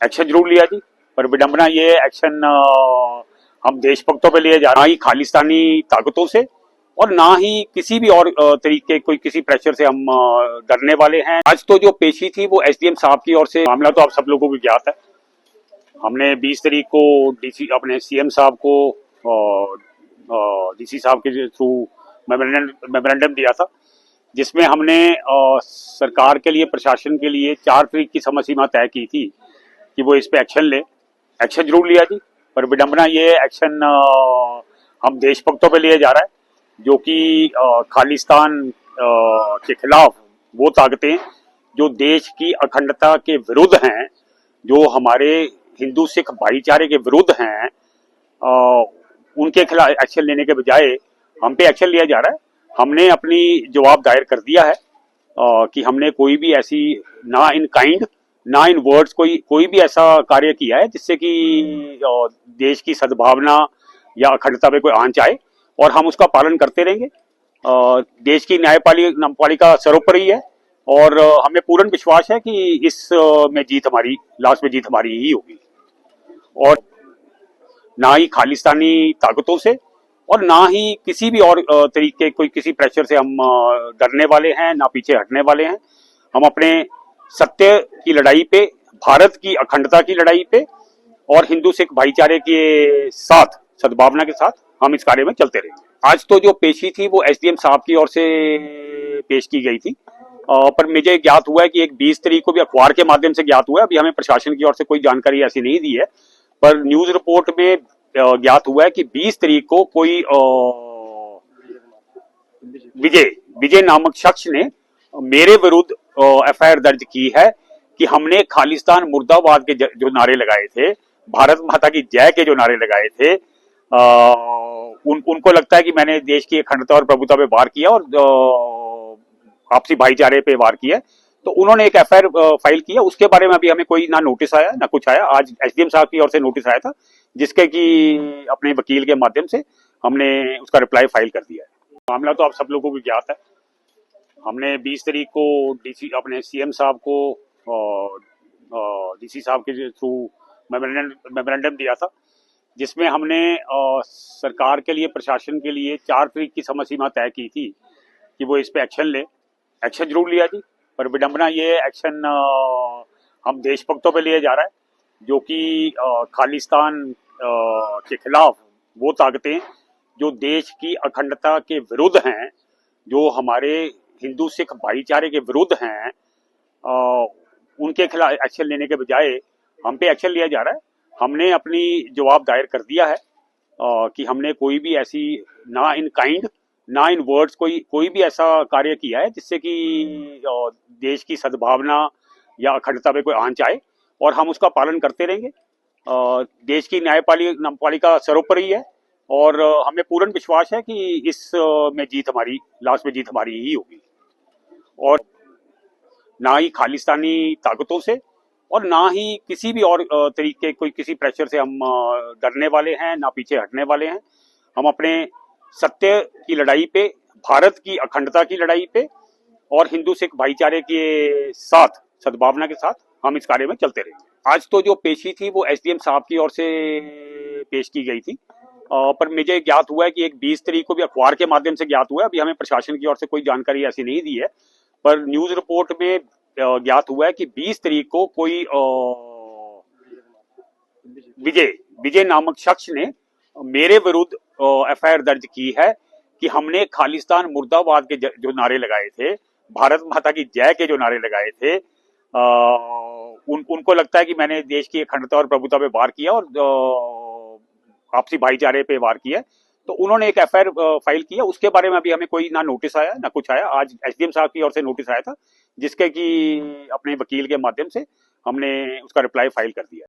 Action जरूर लिया जी, पर विडंबना ये एक्शन हम देशभक्तों पे लिए जा रहे हैं, ना ही खालिस्तानी ताकतों से और ना ही किसी भी और तरीके कोई किसी प्रेशर से हम डरने वाले हैं। आज तो जो पेशी थी वो एसडीएम साहब की ओर से, मामला तो आप सब लोगों को ज्ञात है। हमने 20 तारीख को डीसी अपने सीएम साहब को डीसी साहब के थ्रू मेमोरेंडम दिया था, जिसमें हमने सरकार के लिए, प्रशासन के लिए 4 तारीख की समय सीमा तय की थी कि वो इस पे एक्शन ले। एक्शन जरूर लिया जी, पर विडंबना ये एक्शन हम देशभक्तों पे लिए जा रहा है, जो कि खालिस्तान के खिलाफ वो ताकतें जो देश की अखंडता के विरुद्ध हैं, जो हमारे हिंदू सिख भाईचारे के विरुद्ध हैं, उनके खिलाफ एक्शन लेने के बजाय हम पे एक्शन लिया जा रहा है। हमने अपनी जवाब दायर कर दिया है कि हमने कोई भी ऐसी, ना इन काइंड ना इन वर्ड्स, कोई भी ऐसा कार्य किया है जिससे कि देश की सद्भावना या अखंडता पे कोई आंच आए, और हम उसका पालन करते रहेंगे। देश की न्यायपालिका सर्वोपरि है और हमें पूर्ण विश्वास है कि इस में जीत हमारी, लास्ट में जीत हमारी ही होगी। और ना ही खालिस्तानी ताकतों से और ना ही किसी भी और तरीके कोई किसी प्रेशर से हम डरने वाले हैं, ना पीछे हटने वाले हैं। हम अपने सत्य की लड़ाई पे, भारत की अखंडता की लड़ाई पे और हिंदू सिख भाईचारे के साथ, सद्भावना के साथ हम इस कार्य में चलते रहेंगे। आज तो जो पेशी थी वो एसडीएम साहब की ओर से पेश की गई थी, पर मुझे ज्ञात हुआ है कि एक 20 तारीख को भी अखबार के माध्यम से ज्ञात हुआ है। अभी हमें प्रशासन की ओर से कोई जानकारी ऐसी नहीं दी है, पर न्यूज रिपोर्ट में ज्ञात हुआ है कि 20 तारीख को कोई विजय नामक शख्स ने मेरे विरुद्ध एफआईआर दर्ज की है कि हमने खालिस्तान मुर्दाबाद के जो नारे लगाए थे, भारत माता की जय के जो नारे लगाए थे, उनको लगता है कि मैंने देश की अखंडता और प्रभुता पे वार किया और आपसी भाईचारे पे वार किया। तो उन्होंने एक एफआईआर फाइल किया, उसके बारे में अभी हमें कोई ना नोटिस आया ना कुछ आया। आज एसडीएम साहब की ओर से नोटिस आया था, जिसके कि अपने वकील के माध्यम से हमने उसका रिप्लाई फाइल कर दिया है। मामला तो आप सब लोगों को ज्ञात है। हमने 20 तारीख को डीसी अपने सीएम साहब को डीसी साहब के थ्रू मेमोरेंडम दिया था, जिसमें हमने सरकार के लिए, प्रशासन के लिए 4 तारीख की समय सीमा तय की थी कि वो इस पे एक्शन ले। एक्शन जरूर लिया जी, पर विडंबना ये एक्शन हम देशभक्तों पे लिए जा रहा है, जो कि खालिस्तान के खिलाफ वो ताकतें जो देश की अखंडता के विरुद्ध हैं, जो हमारे हिंदू सिख भाईचारे के विरुद्ध हैं, उनके खिलाफ एक्शन लेने के बजाय हम पे एक्शन लिया जा रहा है। हमने अपनी जवाब दायर कर दिया है कि हमने कोई भी ऐसी, ना इन काइंड ना इन वर्ड्स, कोई भी ऐसा कार्य किया है जिससे कि देश की सद्भावना या अखंडता पे कोई आंच आए, और हम उसका पालन करते रहेंगे। देश की न्यायपालिका सर्वोपरि है और हमें पूर्ण विश्वास है कि इस में जीत हमारी, लास्ट में जीत हमारी ही होगी। और ना ही खालिस्तानी ताकतों से और ना ही किसी भी और तरीके कोई किसी प्रेशर से हम डरने वाले हैं, ना पीछे हटने वाले हैं। हम अपने सत्य की लड़ाई पे, भारत की अखंडता की लड़ाई पे और हिंदू सिख भाईचारे के साथ, सद्भावना के साथ हम इस कार्य में चलते रहेंगे। आज तो जो पेशी थी वो एसडीएम साहब की ओर से पेश की गई थी, पर मुझे ज्ञात हुआ है कि एक 20 तारीख को भी अखबार के माध्यम से ज्ञात हुआ है। अभी हमें प्रशासन की ओर से कोई जानकारी ऐसी नहीं दी है, पर न्यूज रिपोर्ट में ज्ञात हुआ है कि 20 तारीख को कोई विजय नामक शख्स ने मेरे विरुद्ध एफआईआर दर्ज की है कि हमने खालिस्तान मुर्दाबाद के जो नारे लगाए थे, भारत माता की जय के जो नारे लगाए थे, उनको लगता है कि मैंने देश की अखंडता और प्रभुता पे वार किया और आपसी भाईचारे पे वार किया। तो उन्होंने एक एफआईआर फाइल किया, उसके बारे में अभी हमें कोई ना नोटिस आया ना कुछ आया। आज एसडीएम साहब की ओर से नोटिस आया था, जिसके कि अपने वकील के माध्यम से हमने उसका रिप्लाई फाइल कर दिया।